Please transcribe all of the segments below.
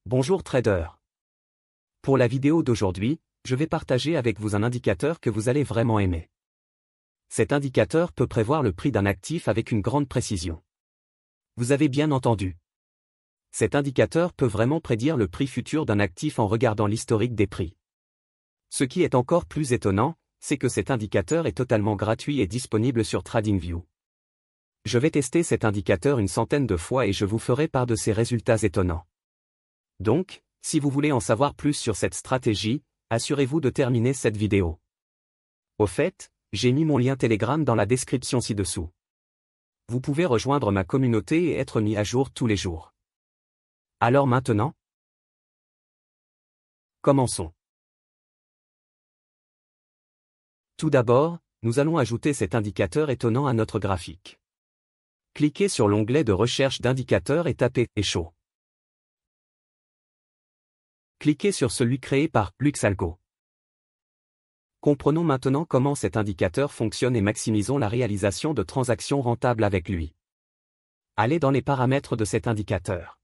Bonjour trader. Pour la vidéo d'aujourd'hui, je vais partager avec vous un indicateur que vous allez vraiment aimer. Cet indicateur peut prévoir le prix d'un actif avec une grande précision. Vous avez bien entendu. Cet indicateur peut vraiment prédire le prix futur d'un actif en regardant l'historique des prix. Ce qui est encore plus étonnant, c'est que cet indicateur est totalement gratuit et disponible sur TradingView. Je vais tester cet indicateur une centaine de fois et je vous ferai part de ses résultats étonnants. Donc, si vous voulez en savoir plus sur cette stratégie, assurez-vous de terminer cette vidéo. Au fait, j'ai mis mon lien Telegram dans la description ci-dessous. Vous pouvez rejoindre ma communauté et être mis à jour tous les jours. Alors maintenant, commençons. Tout d'abord, nous allons ajouter cet indicateur étonnant à notre graphique. Cliquez sur l'onglet de recherche d'indicateurs et tapez « est chaud ». Cliquez sur celui créé par Luxalgo. Comprenons maintenant comment cet indicateur fonctionne et maximisons la réalisation de transactions rentables avec lui. Allez dans les paramètres de cet indicateur.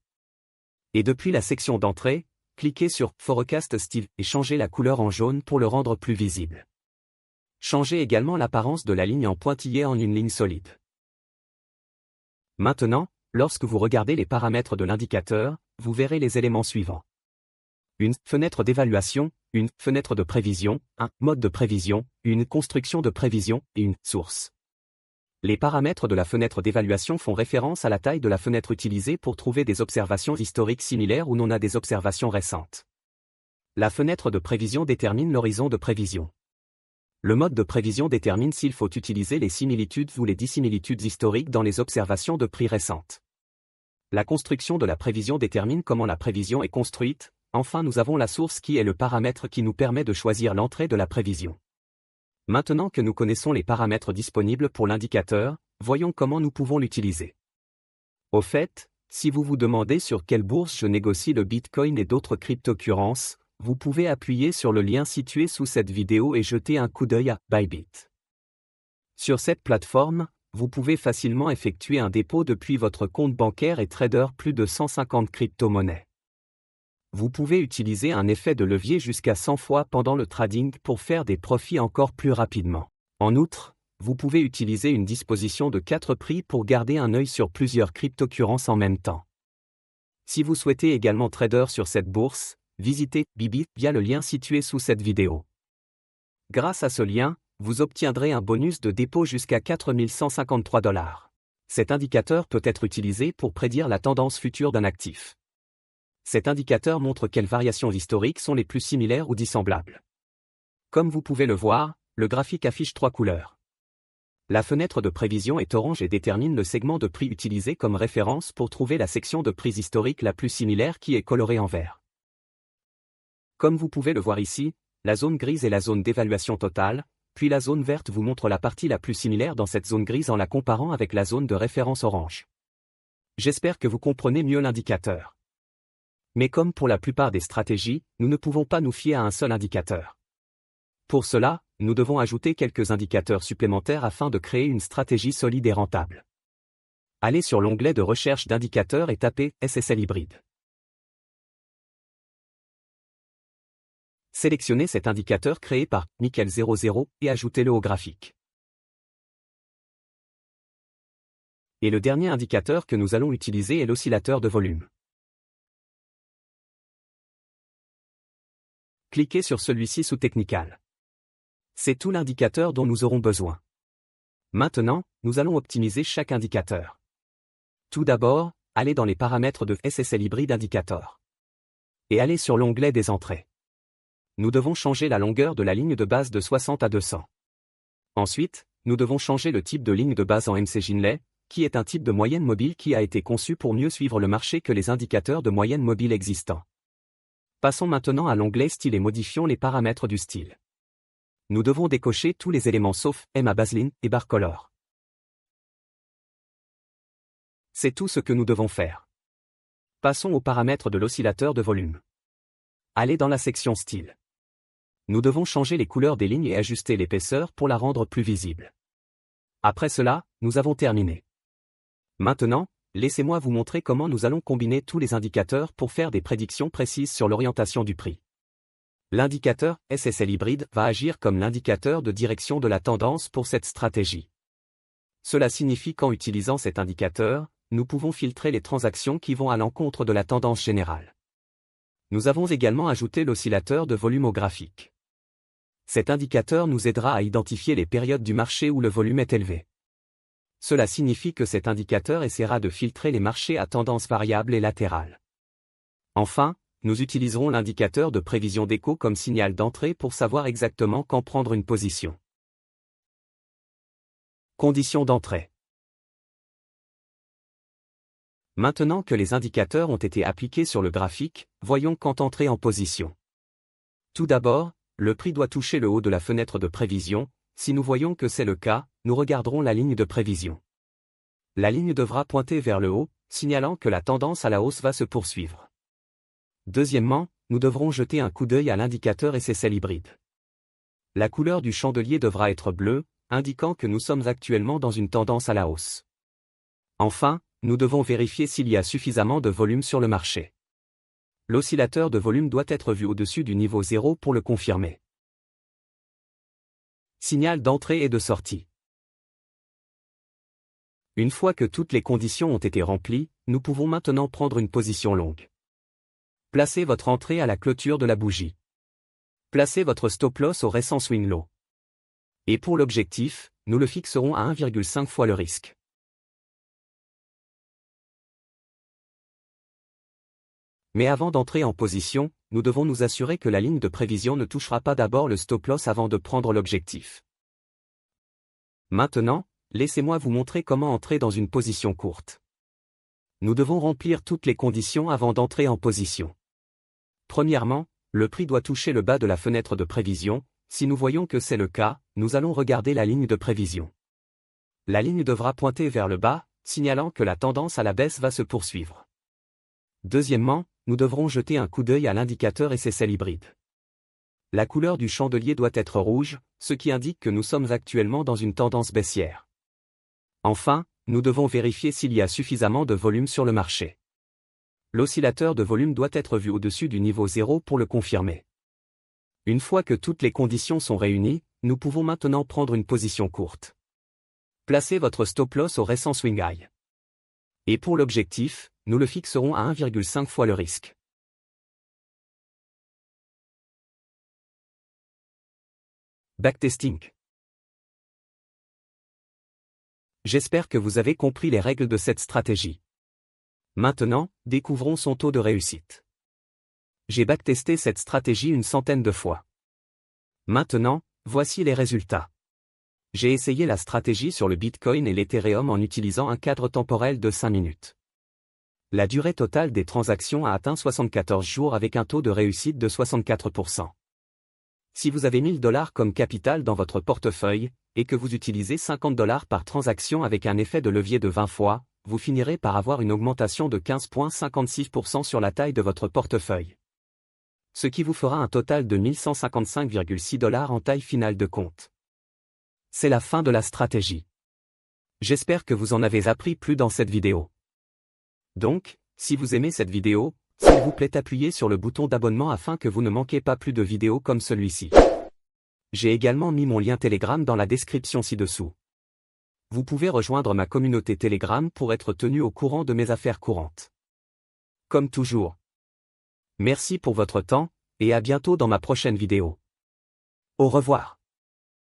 Et depuis la section d'entrée, cliquez sur Forecast Style et changez la couleur en jaune pour le rendre plus visible. Changez également l'apparence de la ligne en pointillé en une ligne solide. Maintenant, lorsque vous regardez les paramètres de l'indicateur, vous verrez les éléments suivants. Une fenêtre d'évaluation, une fenêtre de prévision, un mode de prévision, une construction de prévision et une source. Les paramètres de la fenêtre d'évaluation font référence à la taille de la fenêtre utilisée pour trouver des observations historiques similaires ou non à des observations récentes. La fenêtre de prévision détermine l'horizon de prévision. Le mode de prévision détermine s'il faut utiliser les similitudes ou les dissimilitudes historiques dans les observations de prix récentes. La construction de la prévision détermine comment la prévision est construite. Enfin, nous avons la source qui est le paramètre qui nous permet de choisir l'entrée de la prévision. Maintenant que nous connaissons les paramètres disponibles pour l'indicateur, voyons comment nous pouvons l'utiliser. Au fait, si vous vous demandez sur quelle bourse je négocie le Bitcoin et d'autres cryptocurrences, vous pouvez appuyer sur le lien situé sous cette vidéo et jeter un coup d'œil à Bybit. Sur cette plateforme, vous pouvez facilement effectuer un dépôt depuis votre compte bancaire et trader plus de 150 crypto-monnaies. Vous pouvez utiliser un effet de levier jusqu'à 100 fois pendant le trading pour faire des profits encore plus rapidement. En outre, vous pouvez utiliser une disposition de 4 prix pour garder un œil sur plusieurs cryptocurrences en même temps. Si vous souhaitez également trader sur cette bourse, visitez Bybit via le lien situé sous cette vidéo. Grâce à ce lien, vous obtiendrez un bonus de dépôt jusqu'à 4 153 $. Cet indicateur peut être utilisé pour prédire la tendance future d'un actif. Cet indicateur montre quelles variations historiques sont les plus similaires ou dissemblables. Comme vous pouvez le voir, le graphique affiche 3 couleurs. La fenêtre de prévision est orange et détermine le segment de prix utilisé comme référence pour trouver la section de prix historique la plus similaire qui est colorée en vert. Comme vous pouvez le voir ici, la zone grise est la zone d'évaluation totale, puis la zone verte vous montre la partie la plus similaire dans cette zone grise en la comparant avec la zone de référence orange. J'espère que vous comprenez mieux l'indicateur. Mais comme pour la plupart des stratégies, nous ne pouvons pas nous fier à un seul indicateur. Pour cela, nous devons ajouter quelques indicateurs supplémentaires afin de créer une stratégie solide et rentable. Allez sur l'onglet de recherche d'indicateurs et tapez SSL hybride. Sélectionnez cet indicateur créé par Nickel00 et ajoutez-le au graphique. Et le dernier indicateur que nous allons utiliser est l'oscillateur de volume. Cliquez sur celui-ci sous Technical. C'est tout l'indicateur dont nous aurons besoin. Maintenant, nous allons optimiser chaque indicateur. Tout d'abord, allez dans les paramètres de SSL Hybrid Indicator. Et allez sur l'onglet des entrées. Nous devons changer la longueur de la ligne de base de 60 à 200. Ensuite, nous devons changer le type de ligne de base en MC-Ginley, qui est un type de moyenne mobile qui a été conçu pour mieux suivre le marché que les indicateurs de moyenne mobile existants. Passons maintenant à l'onglet Style et modifions les paramètres du style. Nous devons décocher tous les éléments sauf MA Baseline et Bar Color. C'est tout ce que nous devons faire. Passons aux paramètres de l'oscillateur de volume. Allez dans la section Style. Nous devons changer les couleurs des lignes et ajuster l'épaisseur pour la rendre plus visible. Après cela, nous avons terminé. Maintenant, laissez-moi vous montrer comment nous allons combiner tous les indicateurs pour faire des prédictions précises sur l'orientation du prix. L'indicateur SSL hybride va agir comme l'indicateur de direction de la tendance pour cette stratégie. Cela signifie qu'en utilisant cet indicateur, nous pouvons filtrer les transactions qui vont à l'encontre de la tendance générale. Nous avons également ajouté l'oscillateur de volume au graphique. Cet indicateur nous aidera à identifier les périodes du marché où le volume est élevé. Cela signifie que cet indicateur essaiera de filtrer les marchés à tendance variable et latérale. Enfin, nous utiliserons l'indicateur de prévision d'écho comme signal d'entrée pour savoir exactement quand prendre une position. Conditions d'entrée. Maintenant que les indicateurs ont été appliqués sur le graphique, voyons quand entrer en position. Tout d'abord, le prix doit toucher le haut de la fenêtre de prévision. Si nous voyons que c'est le cas, nous regarderons la ligne de prévision. La ligne devra pointer vers le haut, signalant que la tendance à la hausse va se poursuivre. Deuxièmement, nous devrons jeter un coup d'œil à l'indicateur SSL hybride. La couleur du chandelier devra être bleue, indiquant que nous sommes actuellement dans une tendance à la hausse. Enfin, nous devons vérifier s'il y a suffisamment de volume sur le marché. L'oscillateur de volume doit être vu au-dessus du niveau 0 pour le confirmer. Signal d'entrée et de sortie. Une fois que toutes les conditions ont été remplies, nous pouvons maintenant prendre une position longue. Placez votre entrée à la clôture de la bougie. Placez votre stop-loss au récent swing low. Et pour l'objectif, nous le fixerons à 1,5 fois le risque. Mais avant d'entrer en position, nous devons nous assurer que la ligne de prévision ne touchera pas d'abord le stop-loss avant de prendre l'objectif. Maintenant, laissez-moi vous montrer comment entrer dans une position courte. Nous devons remplir toutes les conditions avant d'entrer en position. Premièrement, le prix doit toucher le bas de la fenêtre de prévision. Si nous voyons que c'est le cas, nous allons regarder la ligne de prévision. La ligne devra pointer vers le bas, signalant que la tendance à la baisse va se poursuivre. Deuxièmement, nous devrons jeter un coup d'œil à l'indicateur SSL hybride. La couleur du chandelier doit être rouge, ce qui indique que nous sommes actuellement dans une tendance baissière. Enfin, nous devons vérifier s'il y a suffisamment de volume sur le marché. L'oscillateur de volume doit être vu au-dessus du niveau 0 pour le confirmer. Une fois que toutes les conditions sont réunies, nous pouvons maintenant prendre une position courte. Placez votre stop-loss au récent swing high. Et pour l'objectif, nous le fixerons à 1,5 fois le risque. Backtesting. J'espère que vous avez compris les règles de cette stratégie. Maintenant, découvrons son taux de réussite. J'ai backtesté cette stratégie une centaine de fois. Maintenant, voici les résultats. J'ai essayé la stratégie sur le Bitcoin et l'Ethereum en utilisant un cadre temporel de 5 minutes. La durée totale des transactions a atteint 74 jours avec un taux de réussite de 64%. Si vous avez 1000 $ comme capital dans votre portefeuille, et que vous utilisez 50 $ par transaction avec un effet de levier de 20 fois, vous finirez par avoir une augmentation de 15,56% sur la taille de votre portefeuille. Ce qui vous fera un total de 1155,6 $ en taille finale de compte. C'est la fin de la stratégie. J'espère que vous en avez appris plus dans cette vidéo. Donc, si vous aimez cette vidéo, s'il vous plaît appuyez sur le bouton d'abonnement afin que vous ne manquiez pas plus de vidéos comme celui-ci. J'ai également mis mon lien Telegram dans la description ci-dessous. Vous pouvez rejoindre ma communauté Telegram pour être tenu au courant de mes affaires courantes. Comme toujours. Merci pour votre temps, et à bientôt dans ma prochaine vidéo. Au revoir.